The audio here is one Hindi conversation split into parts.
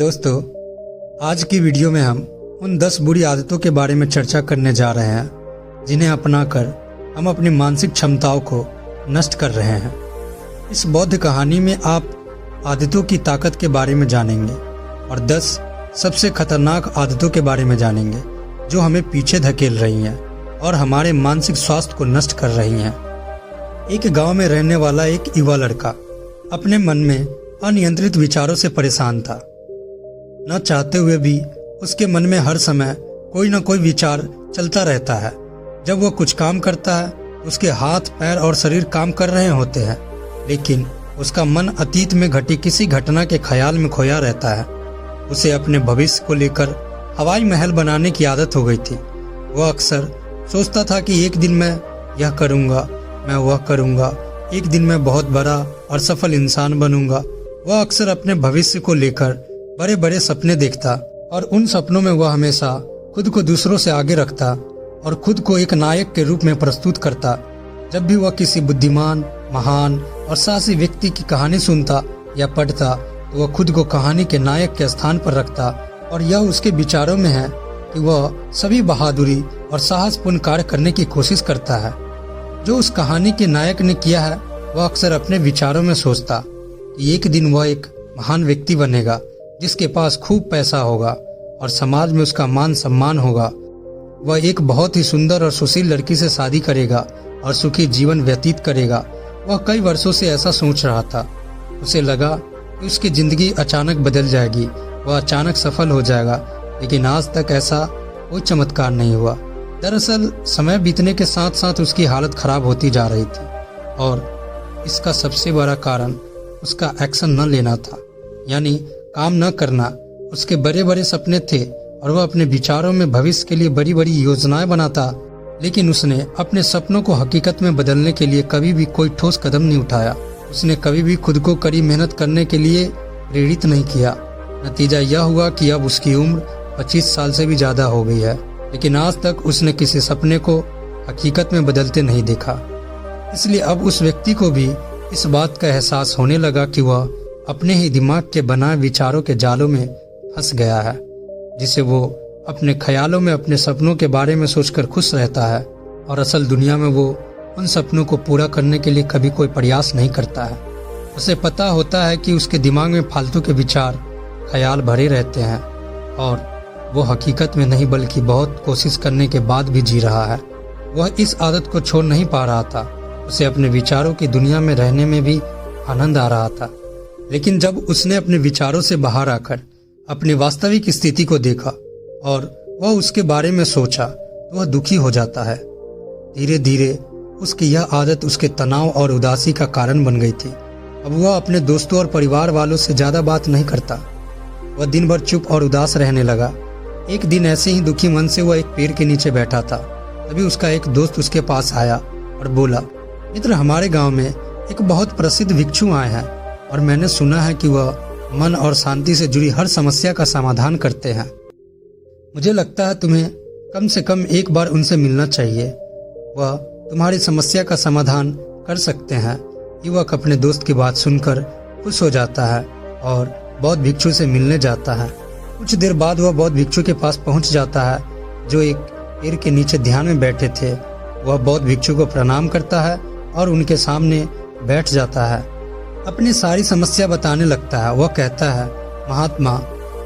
दोस्तों, आज की वीडियो में हम उन 10 बुरी आदतों के बारे में चर्चा करने जा रहे हैं जिन्हें अपनाकर हम अपनी मानसिक क्षमताओं को नष्ट कर रहे हैं। इस बौद्ध कहानी में आप आदतों की ताकत के बारे में जानेंगे और 10 सबसे खतरनाक आदतों के बारे में जानेंगे जो हमें पीछे धकेल रही हैं और हमारे मानसिक स्वास्थ्य को नष्ट कर रही हैं। एक गांव में रहने वाला एक युवा लड़का अपने मन में अनियंत्रित विचारों से परेशान था। न चाहते हुए भी उसके मन में हर समय कोई न कोई विचार चलता रहता है। जब वह कुछ काम करता है उसके हाथ, पैर और शरीर काम कर रहे होते हैं, लेकिन उसका मन अतीत में घटी किसी घटना के ख्याल में खोया रहता है। उसे अपने भविष्य को लेकर हवाई महल बनाने की आदत हो गई थी। वह अक्सर सोचता था कि एक दिन मैं यह करूँगा, मैं वह करूँगा, एक दिन मैं बहुत बड़ा और सफल इंसान बनूंगा। वह अक्सर अपने भविष्य को लेकर बड़े बड़े सपने देखता और उन सपनों में वह हमेशा खुद को दूसरों से आगे रखता और खुद को एक नायक के रूप में प्रस्तुत करता। जब भी वह किसी बुद्धिमान, महान और साहसी व्यक्ति की कहानी सुनता या पढ़ता तो वह खुद को कहानी के नायक के स्थान पर रखता और यह उसके विचारों में है कि वह सभी बहादुरी और साहसपूर्ण कार्य करने की कोशिश करता है। जो उस कहानी के नायक ने किया है वह अक्सर अपने विचारों में सोचता कि एक दिन वह एक महान व्यक्ति बनेगा जिसके पास खूब पैसा होगा और समाज में उसका मान सम्मान होगा। वह एक बहुत ही सुंदर और सुशील लड़की से शादी करेगा और सुखी जीवन व्यतीत करेगा। वह कई वर्षों से ऐसा सोच रहा था। उसे लगा कि उसकी जिंदगी अचानक बदल जाएगी, वह अचानक सफल हो जाएगा, लेकिन आज तक ऐसा कोई चमत्कार नहीं हुआ। दरअसल समय बीतने के साथ साथ उसकी हालत खराब होती जा रही थी और इसका सबसे बड़ा कारण उसका एक्शन न लेना था, यानी काम न करना। उसके बड़े बड़े सपने थे और वह अपने विचारों में भविष्य के लिए बड़ी बड़ी योजनाएं बनाता, लेकिन उसने अपने सपनों को हकीकत में बदलने के लिए कभी भी कोई ठोस कदम नहीं उठाया। उसने कभी भी खुद को कड़ी मेहनत करने के लिए प्रेरित नहीं किया। नतीजा यह हुआ कि अब उसकी उम्र 25 साल से भी ज्यादा हो गई है, लेकिन आज तक उसने किसी सपने को हकीकत में बदलते नहीं देखा। इसलिए अब उस व्यक्ति को भी इस बात का एहसास होने लगा कि वह अपने ही दिमाग के बनाए विचारों के जालों में फंस गया है, जिसे वो अपने ख्यालों में अपने सपनों के बारे में सोचकर खुश रहता है और असल दुनिया में वो उन सपनों को पूरा करने के लिए कभी कोई प्रयास नहीं करता है। उसे पता होता है कि उसके दिमाग में फालतू के विचार, ख्याल भरे रहते हैं और वो हकीकत में नहीं बल्कि बहुत कोशिश करने के बाद भी जी रहा है। वह इस आदत को छोड़ नहीं पा रहा था। उसे अपने विचारों की दुनिया में रहने में भी आनंद आ रहा था, लेकिन जब उसने अपने विचारों से बाहर आकर अपनी वास्तविक स्थिति को देखा और वह उसके बारे में सोचा तो वह दुखी हो जाता है। धीरे धीरे उसकी यह आदत उसके तनाव और उदासी का कारण बन गई थी। अब वह अपने दोस्तों और परिवार वालों से ज्यादा बात नहीं करता। वह दिन भर चुप और उदास रहने लगा। एक दिन ऐसे ही दुखी मन से वह एक पेड़ के नीचे बैठा था। तभी उसका एक दोस्त उसके पास आया और बोला, मित्र, हमारे गांव में एक बहुत प्रसिद्ध भिक्षु आए हैं और मैंने सुना है कि वह मन और शांति से जुड़ी हर समस्या का समाधान करते हैं। मुझे लगता है तुम्हें कम से कम एक बार उनसे मिलना चाहिए। वह तुम्हारी समस्या का समाधान कर सकते हैं। युवक अपने दोस्त की बात सुनकर खुश हो जाता है और बौद्ध भिक्षु से मिलने जाता है। कुछ देर बाद वह बौद्ध भिक्षु के पास पहुंच जाता है जो एक पेड़ के नीचे ध्यान में बैठे थे। वह बौद्ध भिक्षु को प्रणाम करता है और उनके सामने बैठ जाता है। अपनी सारी समस्या बताने लगता है। वह कहता है, महात्मा,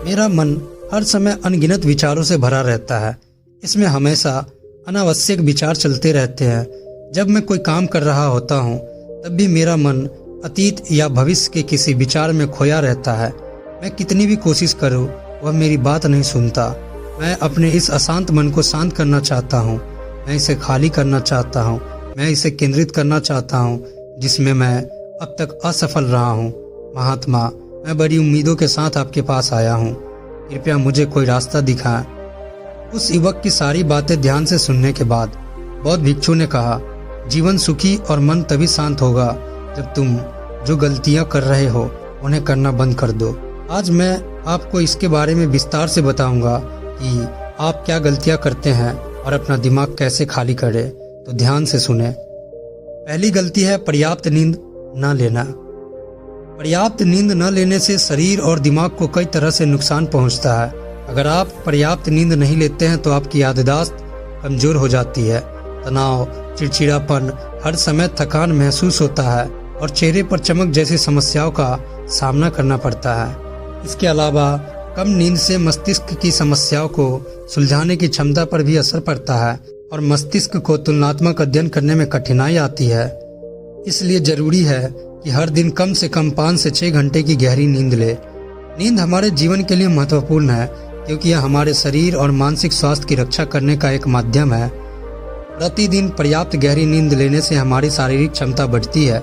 मेरा मन हर समय अनगिनत विचारों से भरा रहता है। इसमें हमेशा अनावश्यक विचार चलते रहते हैं। जब मैं कोई काम कर रहा होता हूँ तब भी मेरा मन अतीत या भविष्य के किसी विचार में खोया रहता है। मैं कितनी भी कोशिश करूँ वह मेरी बात नहीं सुनता। मैं अपने इस अशांत मन को शांत करना चाहता हूँ। मैं इसे खाली करना चाहता हूँ। मैं इसे केंद्रित करना चाहता हूँ जिसमें मैं अब तक असफल रहा हूँ। महात्मा, मैं बड़ी उम्मीदों के साथ आपके पास आया हूँ। कृपया मुझे कोई रास्ता दिखाएं। उस युवक की सारी बातें ध्यान से सुनने के बाद बौद्ध भिक्षु ने कहा, जीवन सुखी और मन तभी शांत होगा जब तुम जो गलतियां कर रहे हो उन्हें करना बंद कर दो। आज मैं आपको इसके बारे में विस्तार से बताऊंगा कि आप क्या गलतियां करते हैं और अपना दिमाग कैसे खाली करें, तो ध्यान से सुने। पहली गलती है पर्याप्त नींद न लेना। पर्याप्त नींद न लेने से शरीर और दिमाग को कई तरह से नुकसान पहुंचता है। अगर आप पर्याप्त नींद नहीं लेते हैं तो आपकी याददाश्त कमजोर हो जाती है, तनाव, चिड़चिड़ापन, हर समय थकान महसूस होता है और चेहरे पर चमक जैसी समस्याओं का सामना करना पड़ता है। इसके अलावा कम नींद से मस्तिष्क की समस्याओं को सुलझाने की क्षमता पर भी असर पड़ता है और मस्तिष्क को तुलनात्मक अध्ययन करने में कठिनाई आती है। इसलिए जरूरी है कि हर दिन कम से कम 5 से 6 घंटे की गहरी नींद ले। नींद हमारे जीवन के लिए महत्वपूर्ण है क्योंकि यह हमारे शरीर और मानसिक स्वास्थ्य की रक्षा करने का एक माध्यम है। प्रतिदिन पर्याप्त गहरी नींद लेने से हमारी शारीरिक क्षमता बढ़ती है,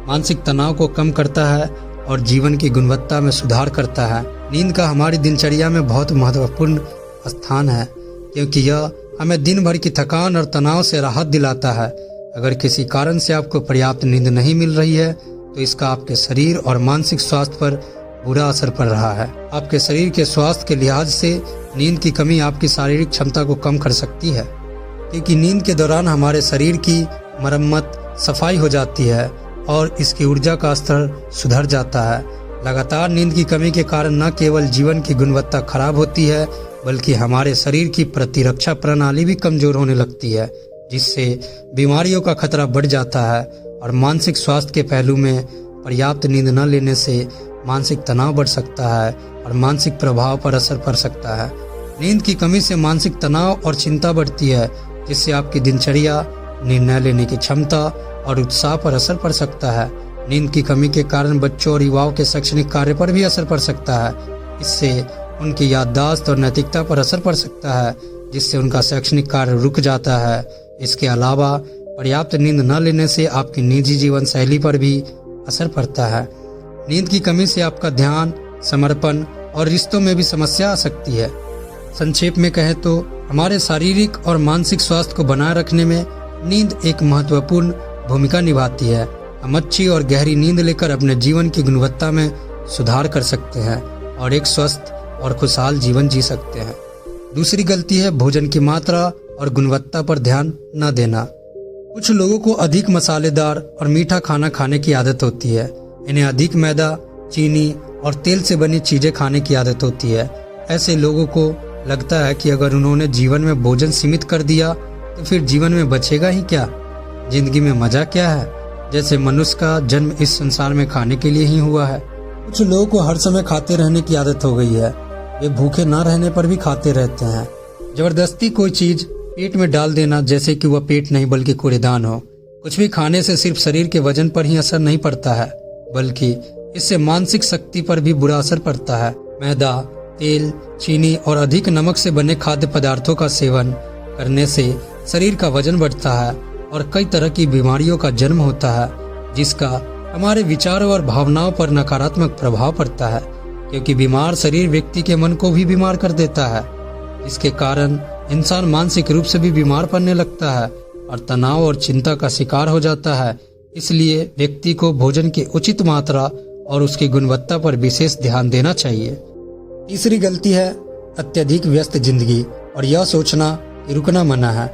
मानसिक तनाव को कम करता है और जीवन की गुणवत्ता में सुधार करता है। नींद का हमारी दिनचर्या में बहुत महत्वपूर्ण स्थान है क्योंकि यह हमें दिन भर की थकान और तनाव से राहत दिलाता है। अगर किसी कारण से आपको पर्याप्त नींद नहीं मिल रही है तो इसका आपके शरीर और मानसिक स्वास्थ्य पर बुरा असर पड़ रहा है। आपके शरीर के स्वास्थ्य के लिहाज से नींद की कमी आपकी शारीरिक क्षमता को कम कर सकती है क्योंकि नींद के दौरान हमारे शरीर की मरम्मत, सफाई हो जाती है और इसकी ऊर्जा का स्तर सुधर जाता है। लगातार नींद की कमी के कारण न केवल जीवन की गुणवत्ता खराब होती है बल्कि हमारे शरीर की प्रतिरक्षा प्रणाली भी कमजोर होने लगती है, जिससे बीमारियों का खतरा बढ़ जाता है। और मानसिक स्वास्थ्य के पहलू में पर्याप्त नींद न लेने से मानसिक तनाव बढ़ सकता है और मानसिक प्रभाव पर असर पड़ सकता है। नींद की कमी से मानसिक तनाव और चिंता बढ़ती है, जिससे आपकी दिनचर्या, निर्णय लेने की क्षमता और उत्साह पर असर पड़ सकता है। नींद की कमी के कारण बच्चों और युवाओं के शैक्षणिक कार्य पर भी असर पड़ सकता है। इससे उनकी याददाश्त और नैतिकता पर असर पड़ सकता है, जिससे उनका शैक्षणिक कार्य रुक जाता है। इसके अलावा पर्याप्त नींद न लेने से आपकी निजी जीवन शैली पर भी असर पड़ता है। नींद की कमी से आपका ध्यान, समर्पण और रिश्तों में भी समस्या आ सकती है। संक्षेप में कहें तो हमारे शारीरिक और मानसिक स्वास्थ्य को बनाए रखने में नींद एक महत्वपूर्ण भूमिका निभाती है। हम अच्छी और गहरी नींद लेकर अपने जीवन की गुणवत्ता में सुधार कर सकते हैं और एक स्वस्थ और खुशहाल जीवन जी सकते हैं। दूसरी गलती है भोजन की मात्रा और गुणवत्ता पर ध्यान न देना। कुछ लोगों को अधिक मसालेदार और मीठा खाना खाने की आदत होती है। इन्हें अधिक मैदा, चीनी और तेल से बनी चीजें खाने की आदत होती है। ऐसे लोगों को लगता है कि अगर उन्होंने जीवन में भोजन सीमित कर दिया तो फिर जीवन में बचेगा ही क्या, जिंदगी में मजा क्या है, जैसे मनुष्य का जन्म इस संसार में खाने के लिए ही हुआ है। कुछ लोगों को हर समय खाते रहने की आदत हो गई है। वे भूखे ना रहने पर भी खाते रहते हैं। जबरदस्ती कोई चीज पेट में डाल देना, जैसे कि वह पेट नहीं बल्कि कूड़ेदान हो। कुछ भी खाने से सिर्फ शरीर के वजन पर ही असर नहीं पड़ता है बल्कि इससे मानसिक शक्ति पर भी बुरा असर पड़ता है। मैदा, तेल, चीनी और अधिक नमक से बने खाद्य पदार्थों का सेवन करने से शरीर का वजन बढ़ता है और कई तरह की बीमारियों का जन्म होता है, जिसका हमारे विचारों और भावनाओं पर नकारात्मक प्रभाव पड़ता है क्योंकि बीमार शरीर व्यक्ति के मन को भी बीमार कर देता है, जिसके कारण इंसान मानसिक रूप से भी बीमार पड़ने लगता है और तनाव और चिंता का शिकार हो जाता है। इसलिए व्यक्ति को भोजन की उचित मात्रा और उसकी गुणवत्ता पर विशेष ध्यान देना चाहिए। तीसरी गलती है अत्यधिक व्यस्त जिंदगी और यह सोचना कि रुकना मना है।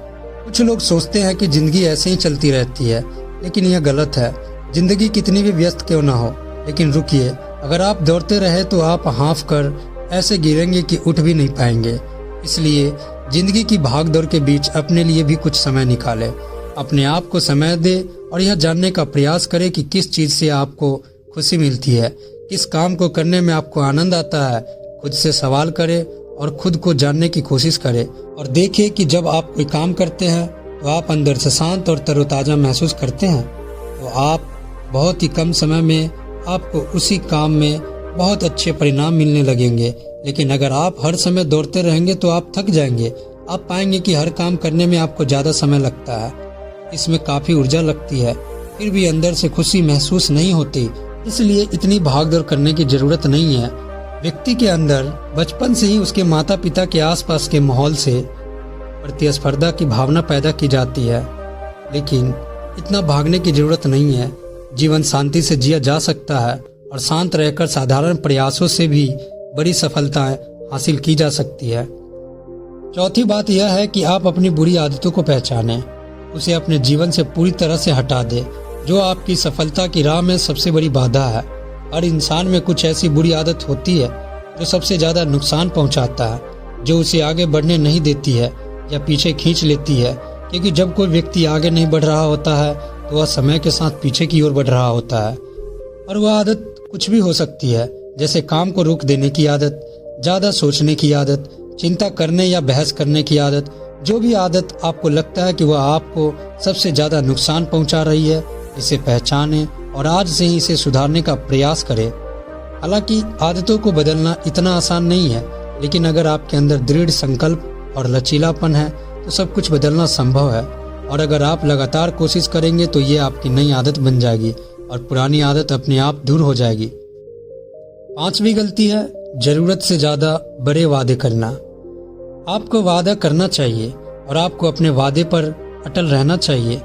कुछ लोग सोचते हैं कि जिंदगी ऐसे ही चलती रहती है, लेकिन यह गलत है। जिंदगी कितनी भी व्यस्त क्यों ना हो, लेकिन रुकिए। अगर आप दौड़ते रहे तो आप हाँफ कर ऐसे गिरेंगे कि उठ भी नहीं पाएंगे। इसलिए जिंदगी की भागदौड़ के बीच अपने लिए भी कुछ समय निकालें। अपने आप को समय दे और यह जानने का प्रयास करें कि किस चीज से आपको खुशी मिलती है, किस काम को करने में आपको आनंद आता है। खुद से सवाल करें और खुद को जानने की कोशिश करें और देखें कि जब आप कोई काम करते हैं तो आप अंदर से शांत और तरोताजा महसूस करते हैं, तो आप बहुत ही कम समय में आपको उसी काम में बहुत अच्छे परिणाम मिलने लगेंगे। लेकिन अगर आप हर समय दौड़ते रहेंगे तो आप थक जाएंगे। आप पाएंगे कि हर काम करने में आपको ज़्यादा समय लगता है, इसमें काफ़ी ऊर्जा लगती है, फिर भी अंदर से खुशी महसूस नहीं होती। इसलिए इतनी भागदौड़ करने की ज़रूरत नहीं है। व्यक्ति के अंदर बचपन से ही उसके माता पिता के आसपास के माहौल से प्रतिस्पर्धा की भावना पैदा की जाती है, लेकिन इतना भागने की ज़रूरत नहीं है। जीवन शांति से जिया जा सकता है और शांत रहकर साधारण प्रयासों से भी बड़ी सफलताएं हासिल की जा सकती है। चौथी बात यह है कि आप अपनी बुरी आदतों को पहचानें, उसे अपने जीवन से पूरी तरह से हटा दें, जो आपकी सफलता की राह में सबसे बड़ी बाधा है। हर इंसान में कुछ ऐसी बुरी आदत होती है जो सबसे ज़्यादा नुकसान पहुंचाता है, जो उसे आगे बढ़ने नहीं देती है या पीछे खींच लेती है। क्योंकि जब कोई व्यक्ति आगे नहीं बढ़ रहा होता है तो वह समय के साथ पीछे की ओर बढ़ रहा होता है। और वह आदत कुछ भी हो सकती है, जैसे काम को रोक देने की आदत, ज़्यादा सोचने की आदत, चिंता करने या बहस करने की आदत। जो भी आदत आपको लगता है कि वह आपको सबसे ज़्यादा नुकसान पहुंचा रही है, इसे पहचानें और आज से ही इसे सुधारने का प्रयास करें। हालांकि आदतों को बदलना इतना आसान नहीं है, लेकिन अगर आपके अंदर दृढ़ संकल्प और लचीलापन है तो सब कुछ बदलना संभव है। और अगर आप लगातार कोशिश करेंगे तो ये आपकी नई आदत बन जाएगी और पुरानी आदत अपने आप दूर हो जाएगी। 5वीं गलती है जरूरत से ज़्यादा बड़े वादे करना। आपको वादा करना चाहिए और आपको अपने वादे पर अटल रहना चाहिए।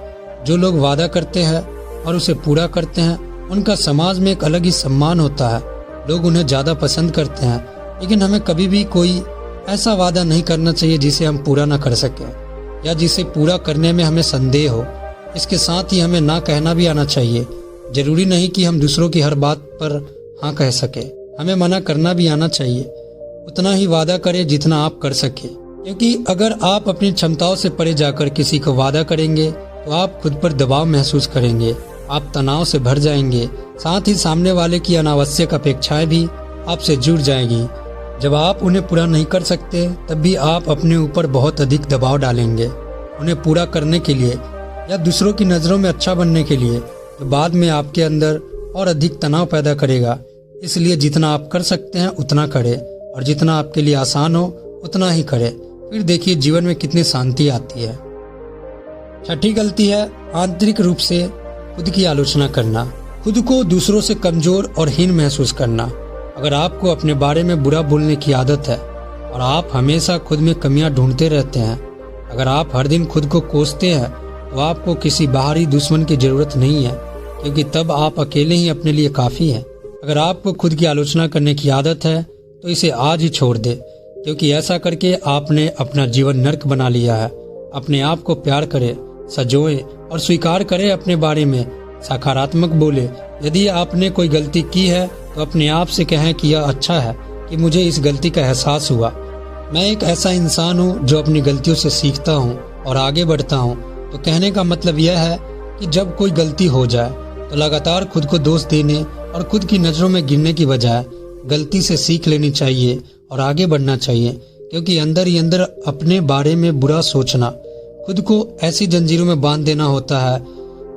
जो लोग वादा करते हैं और उसे पूरा करते हैं, उनका समाज में एक अलग ही सम्मान होता है। लोग उन्हें ज़्यादा पसंद करते हैं। लेकिन हमें कभी भी कोई ऐसा वादा नहीं करना चाहिए जिसे हम पूरा ना कर सकें या जिसे पूरा करने में हमें संदेह हो। इसके साथ ही हमें ना कहना भी आना चाहिए। जरूरी नहीं कि हम दूसरों की हर बात पर हाँ कह सके, हमें मना करना भी आना चाहिए। उतना ही वादा करें जितना आप कर सके, क्योंकि अगर आप अपनी क्षमताओं से परे जाकर किसी को वादा करेंगे तो आप खुद पर दबाव महसूस करेंगे, आप तनाव से भर जाएंगे। साथ ही सामने वाले की अनावश्यक अपेक्षाएं भी आपसे जुड़ जाएगी। जब आप उन्हें पूरा नहीं कर सकते तब भी आप अपने ऊपर बहुत अधिक दबाव डालेंगे उन्हें पूरा करने के लिए या दूसरों की नज़रों में अच्छा बनने के लिए, तो बाद में आपके अंदर और अधिक तनाव पैदा करेगा। इसलिए जितना आप कर सकते हैं उतना करें और जितना आपके लिए आसान हो उतना ही करें। फिर देखिए जीवन में कितनी शांति आती है। 6ठी गलती है आंतरिक रूप से खुद की आलोचना करना, खुद को दूसरों से कमजोर और हीन महसूस करना। अगर आपको अपने बारे में बुरा बोलने की आदत है और आप हमेशा खुद में कमियां ढूंढते रहते हैं, अगर आप हर दिन खुद को कोसते हैं, तो आपको किसी बाहरी दुश्मन की जरूरत नहीं है, क्योंकि तब आप अकेले ही अपने लिए काफ़ी हैं। अगर आपको खुद की आलोचना करने की आदत है तो इसे आज ही छोड़ दे, क्योंकि ऐसा करके आपने अपना जीवन नर्क बना लिया है। अपने आप को प्यार करें, सजोएं और स्वीकार करें अपने बारे में, सकारात्मक बोले। यदि आपने कोई गलती की है तो अपने आप से कहें कि यह अच्छा है कि मुझे इस गलती का एहसास हुआ। मैं एक ऐसा इंसान हूँ जो अपनी गलतियों से सीखता हूँ और आगे बढ़ता हूँ। तो कहने का मतलब यह है कि जब कोई गलती हो जाए तो लगातार खुद को दोष देने और खुद की नज़रों में गिरने की बजाय गलती से सीख लेनी चाहिए और आगे बढ़ना चाहिए। क्योंकि अंदर ही अंदर अपने बारे में बुरा सोचना खुद को ऐसी जंजीरों में बांध देना होता है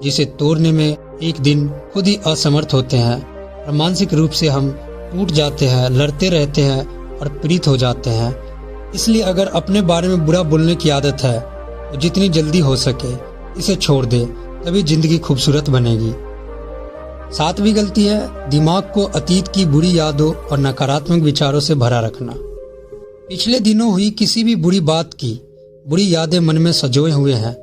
जिसे तोड़ने में एक दिन खुद ही असमर्थ होते हैं और मानसिक रूप से हम टूट जाते हैं, लड़ते रहते हैं और पीड़ित हो जाते हैं। इसलिए अगर अपने बारे में बुरा बोलने की आदत है तो जितनी जल्दी हो सके इसे छोड़ दे, तभी जिंदगी खूबसूरत बनेगी। 7वीं गलती है दिमाग को अतीत की बुरी यादों और नकारात्मक विचारों से भरा रखना। पिछले दिनों हुई किसी भी बुरी बात की बुरी यादें मन में सजोए हुए हैं।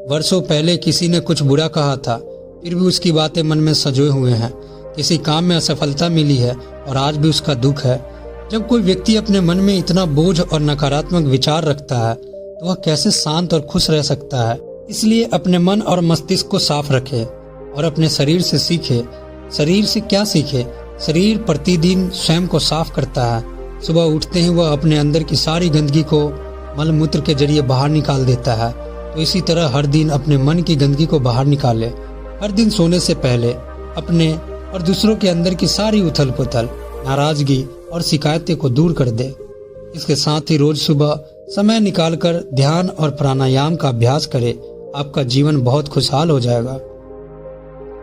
वर्षों पहले किसी ने कुछ बुरा कहा था, फिर भी उसकी बातें मन में सजोए हुए हैं। किसी काम में असफलता मिली है और आज भी उसका दुख है। जब कोई व्यक्ति अपने मन में इतना बोझ और नकारात्मक विचार रखता है तो वह कैसे शांत और खुश रह सकता है। इसलिए अपने मन और मस्तिष्क को साफ रखे और अपने शरीर से सीखे। शरीर से क्या सीखे? शरीर प्रतिदिन स्वयं को साफ करता है। सुबह उठते ही वह अपने अंदर की सारी गंदगी को मल मूत्र के जरिए बाहर निकाल देता है। तो इसी तरह हर दिन अपने मन की गंदगी को बाहर निकाले। हर दिन सोने से पहले अपने और दूसरों के अंदर की सारी उथल पुथल, नाराजगी और शिकायतें को दूर कर दे। इसके साथ ही रोज सुबह समय निकालकर ध्यान और प्राणायाम का अभ्यास करें। आपका जीवन बहुत खुशहाल हो जाएगा।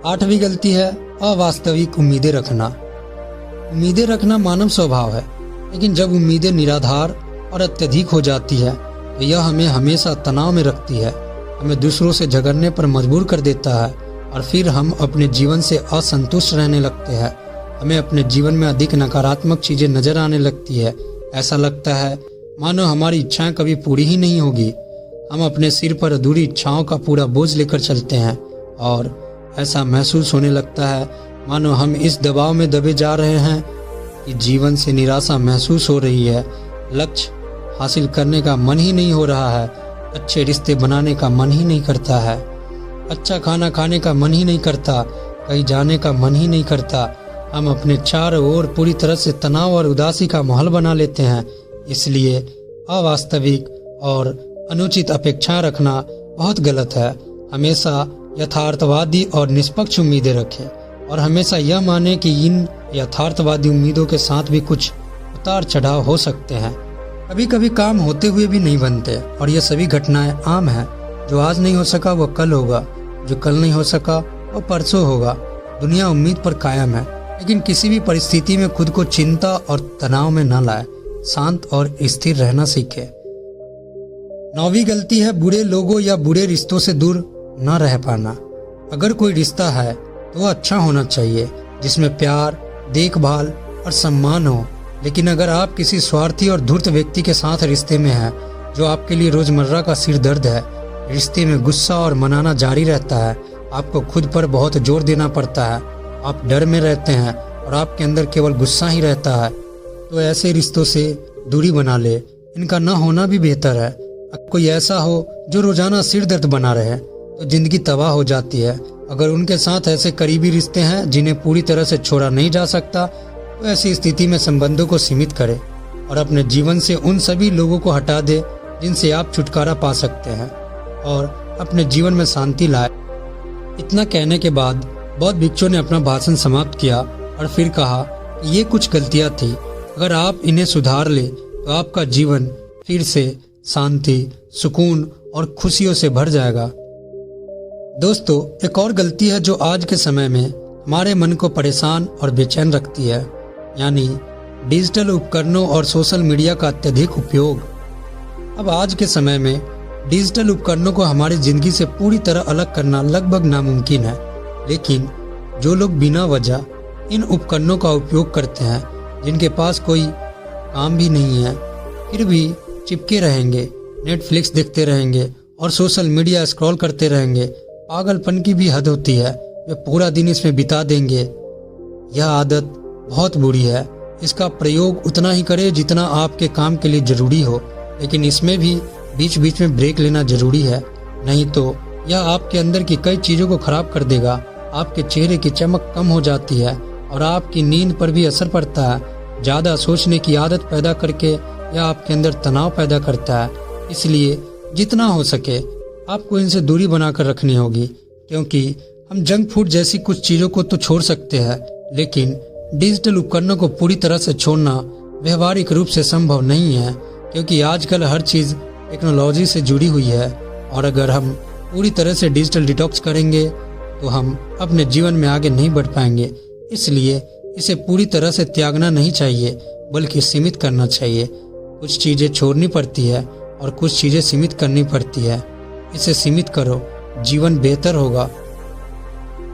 8वीं गलती है अवास्तविक उम्मीदें रखना। उम्मीदें रखना मानव स्वभाव है, लेकिन जब उम्मीदें निराधार और अत्यधिक हो जाती है तो यह हमें हमेशा तनाव में रखती है, हमें दूसरों से झगड़ने पर मजबूर कर देता है और फिर हम अपने जीवन से असंतुष्ट रहने लगते हैं। हमें अपने जीवन में अधिक नकारात्मक चीजें नजर आने लगती है। ऐसा लगता है मानो हमारी इच्छाएं कभी पूरी ही नहीं होगी। हम अपने सिर पर अधूरी इच्छाओं का पूरा बोझ लेकर चलते हैं और ऐसा महसूस होने लगता है मानो हम इस दबाव में दबे जा रहे हैं कि जीवन से निराशा महसूस हो रही है। लक्ष्य हासिल करने का मन ही नहीं हो रहा है, अच्छे रिश्ते बनाने का मन ही नहीं करता है, अच्छा खाना खाने का मन ही नहीं करता, कहीं जाने का मन ही नहीं करता। हम अपने चारों ओर पूरी तरह से तनाव और उदासी का माहौल बना लेते हैं। इसलिए अवास्तविक और अनुचित अपेक्षाएं रखना बहुत गलत है। हमेशा यथार्थवादी और निष्पक्ष उम्मीदें रखें और हमेशा यह माने कि इन यथार्थवादी उम्मीदों के साथ भी कुछ उतार चढ़ाव हो सकते हैं। कभी कभी काम होते हुए भी नहीं बनते और ये सभी घटनाएं आम हैं। जो आज नहीं हो सका वो कल होगा, जो कल नहीं हो सका वो परसों होगा। दुनिया उम्मीद पर कायम है, लेकिन किसी भी परिस्थिति में खुद को चिंता और तनाव में न लाए। शांत और स्थिर रहना सीखे। 9वीं गलती है बुरे लोगों या बुरे रिश्तों से दूर न रह पाना। अगर कोई रिश्ता है तो वह अच्छा होना चाहिए, जिसमें प्यार, देखभाल और सम्मान हो। लेकिन अगर आप किसी स्वार्थी और धूर्त व्यक्ति के साथ रिश्ते में हैं, जो आपके लिए रोजमर्रा का सिर दर्द है, रिश्ते में गुस्सा और मनाना जारी रहता है, आपको खुद पर बहुत जोर देना पड़ता है, आप डर में रहते हैं और आपके अंदर केवल गुस्सा ही रहता है, तो ऐसे रिश्तों से दूरी बना ले। इनका न होना भी बेहतर है। कोई ऐसा हो जो रोजाना सिर दर्द बना रहे तो जिंदगी तबाह हो जाती है। अगर उनके साथ ऐसे करीबी रिश्ते हैं जिन्हें पूरी तरह से छोड़ा नहीं जा सकता, तो ऐसी स्थिति में संबंधों को सीमित करें और अपने जीवन से उन सभी लोगों को हटा दे जिनसे आप छुटकारा पा सकते हैं और अपने जीवन में शांति लाए। इतना कहने के बाद बौद्ध भिक्षु ने अपना भाषण समाप्त किया और फिर कहा कि ये कुछ गलतियां थी, अगर आप इन्हें सुधार ले तो आपका जीवन फिर से शांति, सुकून और खुशियों से भर जाएगा। दोस्तों, एक और गलती है जो आज के समय में हमारे मन को परेशान और बेचैन रखती है, यानी डिजिटल उपकरणों और सोशल मीडिया का अत्यधिक उपयोग। अब आज के समय में डिजिटल उपकरणों को हमारी जिंदगी से पूरी तरह अलग करना लगभग नामुमकिन है, लेकिन जो लोग बिना वजह इन उपकरणों का उपयोग करते हैं, जिनके पास कोई काम भी नहीं है, फिर भी चिपके रहेंगे, नेटफ्लिक्स देखते रहेंगे और सोशल मीडिया स्क्रॉल करते रहेंगे, पागलपन की भी हद होती है, वे पूरा दिन इसमें बिता देंगे। यह आदत बहुत बुरी है। इसका प्रयोग उतना ही करें जितना आपके काम के लिए जरूरी हो, लेकिन इसमें भी बीच बीच में ब्रेक लेना जरूरी है, नहीं तो यह आपके अंदर की कई चीज़ों को खराब कर देगा। आपके चेहरे की चमक कम हो जाती है और आपकी नींद पर भी असर पड़ता है। ज़्यादा सोचने की आदत पैदा करके यह आपके अंदर तनाव पैदा करता है। इसलिए जितना हो सके आपको इनसे दूरी बनाकर रखनी होगी, क्योंकि हम जंक फूड जैसी कुछ चीज़ों को तो छोड़ सकते हैं, लेकिन डिजिटल उपकरणों को पूरी तरह से छोड़ना व्यवहारिक रूप से संभव नहीं है, क्योंकि आजकल हर चीज़ टेक्नोलॉजी से जुड़ी हुई है और अगर हम पूरी तरह से डिजिटल डिटॉक्स करेंगे तो हम अपने जीवन में आगे नहीं बढ़ पाएंगे। इसलिए इसे पूरी तरह से त्यागना नहीं चाहिए, बल्कि सीमित करना चाहिए। कुछ चीज़ें छोड़नी पड़ती है और कुछ चीज़ें सीमित करनी पड़ती है। इसे सीमित करो, जीवन बेहतर होगा।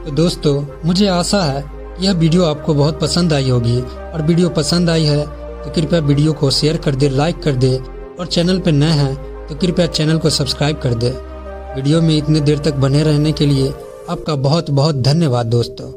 तो दोस्तों, मुझे आशा है यह वीडियो आपको बहुत पसंद आई होगी, और वीडियो पसंद आई है तो कृपया वीडियो को शेयर कर दे, लाइक कर दे, और चैनल पर नए हैं तो कृपया चैनल को सब्सक्राइब कर दे। वीडियो में इतने देर तक बने रहने के लिए आपका बहुत बहुत धन्यवाद दोस्तों।